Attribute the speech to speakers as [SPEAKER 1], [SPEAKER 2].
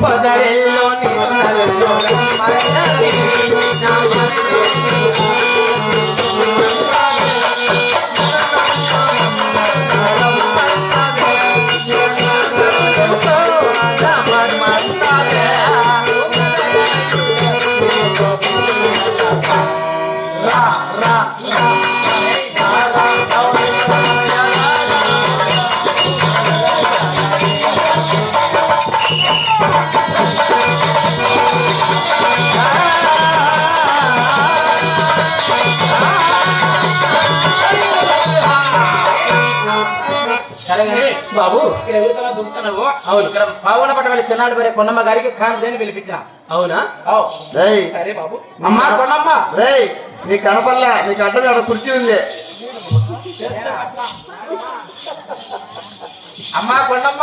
[SPEAKER 1] పొదరెల్లో నేను బాబు అవును పావున పట్టవల్లి చిన్నాడు మరి కొండమ్మ గారికి కాని పిలిపించిన అవునా సరే బాబు అమ్మా కొండమ్మ రేయ్ నీ కనపల్లా నీకు అడ్డం అక్కడ కుర్చీ ఉంది అమ్మా కొండమ్మ